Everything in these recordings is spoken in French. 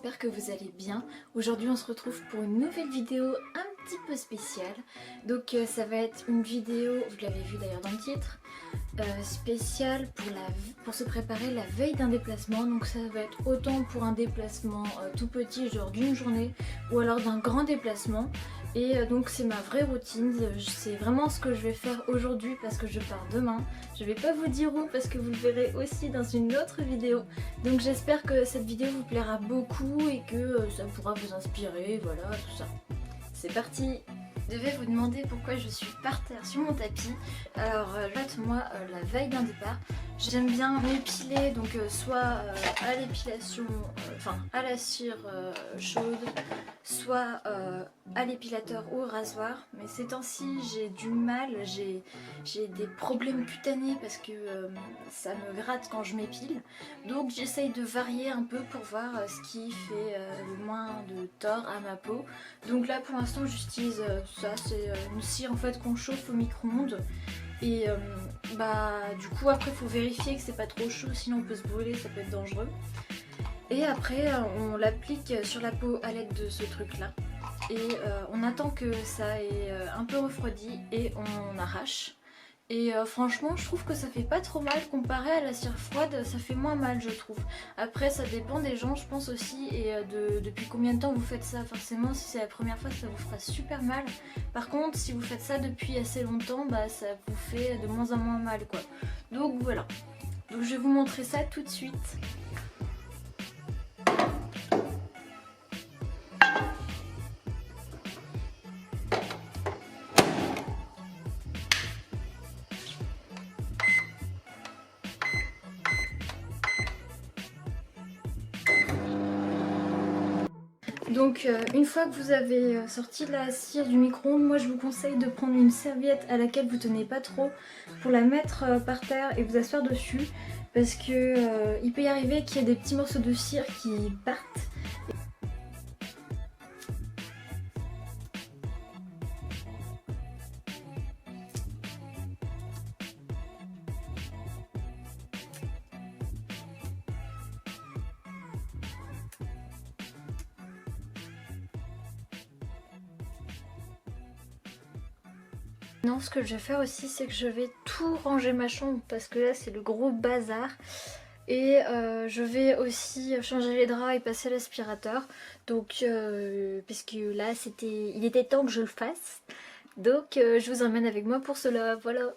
j'espère que vous allez bien. Aujourd'hui on se retrouve pour une nouvelle vidéo un petit peu spéciale. Donc ça va être une vidéo, vous l'avez vu d'ailleurs dans le titre, spéciale pour se préparer la veille d'un déplacement. Donc ça va être autant pour un déplacement tout petit, genre d'une journée, ou alors d'un grand déplacement. Et donc c'est ma vraie routine, c'est vraiment ce que je vais faire aujourd'hui parce que je pars demain. Je vais pas vous dire où parce que vous le verrez aussi dans une autre vidéo. Donc j'espère que cette vidéo vous plaira beaucoup et que ça pourra vous inspirer, voilà, tout ça. C'est parti! Je devais vous demander pourquoi je suis par terre sur mon tapis. Alors moi la veille d'un départ, j'aime bien m'épiler, donc soit à l'épilation, enfin à la cire chaude, soit à l'épilateur ou au rasoir. Mais ces temps-ci j'ai du mal, j'ai des problèmes cutanés parce que ça me gratte quand je m'épile. Donc j'essaye de varier un peu pour voir ce qui fait le moins de tort à ma peau. Donc là pour l'instant j'utilise ça, c'est une cire en fait qu'on chauffe au micro-ondes. Et du coup après il faut vérifier que c'est pas trop chaud, sinon on peut se brûler, ça peut être dangereux. Et après on l'applique sur la peau à l'aide de ce truc là. Et on attend que ça ait un peu refroidi et on arrache. Et franchement je trouve que ça fait pas trop mal comparé à la cire froide, ça fait moins mal je trouve. Après ça dépend des gens je pense aussi et depuis combien de temps vous faites ça. Forcément si c'est la première fois ça vous fera super mal. Par contre si vous faites ça depuis assez longtemps ça vous fait de moins en moins mal quoi. Donc voilà, donc je vais vous montrer ça tout de suite. Donc une fois que vous avez sorti la cire du micro-ondes, moi je vous conseille de prendre une serviette à laquelle vous tenez pas trop pour la mettre par terre et vous asseoir dessus parce que il peut y arriver qu'il y ait des petits morceaux de cire qui partent. Non, ce que je vais faire aussi, c'est que je vais tout ranger ma chambre parce que là c'est le gros bazar. Et je vais aussi changer les draps et passer l'aspirateur. Donc puisque là il était temps que je le fasse. Donc je vous emmène avec moi pour cela, voilà.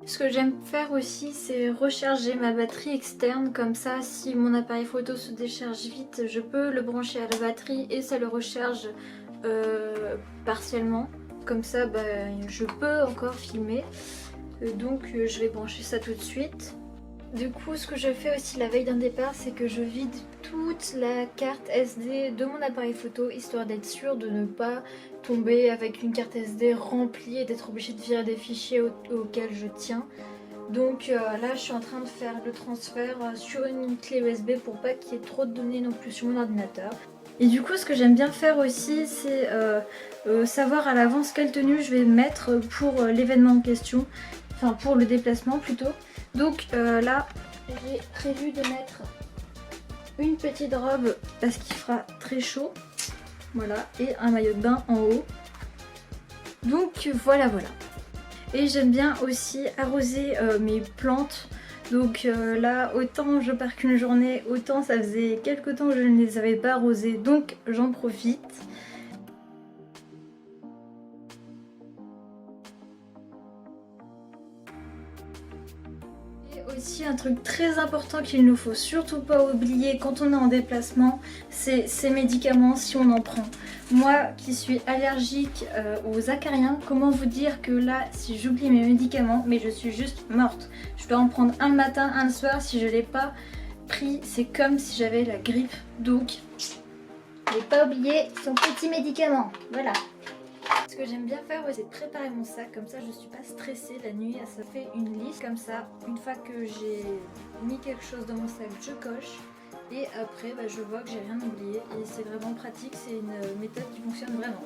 Ce que j'aime faire aussi, c'est recharger ma batterie externe, comme ça si mon appareil photo se décharge vite, je peux le brancher à la batterie et ça le recharge partiellement. Comme ça je peux encore filmer, donc je vais brancher ça tout de suite. Du coup ce que je fais aussi la veille d'un départ, c'est que je vide toute la carte SD de mon appareil photo, histoire d'être sûre de ne pas tomber avec une carte SD remplie et d'être obligée de virer des fichiers auxquels je tiens. Donc là je suis en train de faire le transfert sur une clé USB pour pas qu'il y ait trop de données non plus sur mon ordinateur. Et du coup ce que j'aime bien faire aussi, c'est savoir à l'avance quelle tenue je vais mettre pour l'événement en question, enfin pour le déplacement plutôt. Donc là j'ai prévu de mettre une petite robe parce qu'il fera très chaud, voilà, et un maillot de bain en haut. Donc voilà. Et j'aime bien aussi arroser mes plantes. Donc là autant je pars qu'une journée, autant ça faisait quelques temps que je ne les avais pas arrosées, donc j'en profite. Et Aussi un truc très important qu'il ne faut surtout pas oublier quand on est en déplacement, c'est ces médicaments si on en prend. Moi qui suis allergique aux acariens, comment vous dire que là si j'oublie mes médicaments, mais je suis juste morte. Je dois en prendre un le matin, un le soir, si je l'ai pas pris c'est comme si j'avais la grippe. Donc n'ai pas oublié son petit médicament, voilà. Ce que j'aime bien faire, c'est de préparer mon sac, comme ça je suis pas stressée la nuit, ça fait une liste comme ça. Une fois que j'ai mis quelque chose dans mon sac, je coche et après je vois que j'ai rien oublié et c'est vraiment pratique, c'est une méthode qui fonctionne vraiment.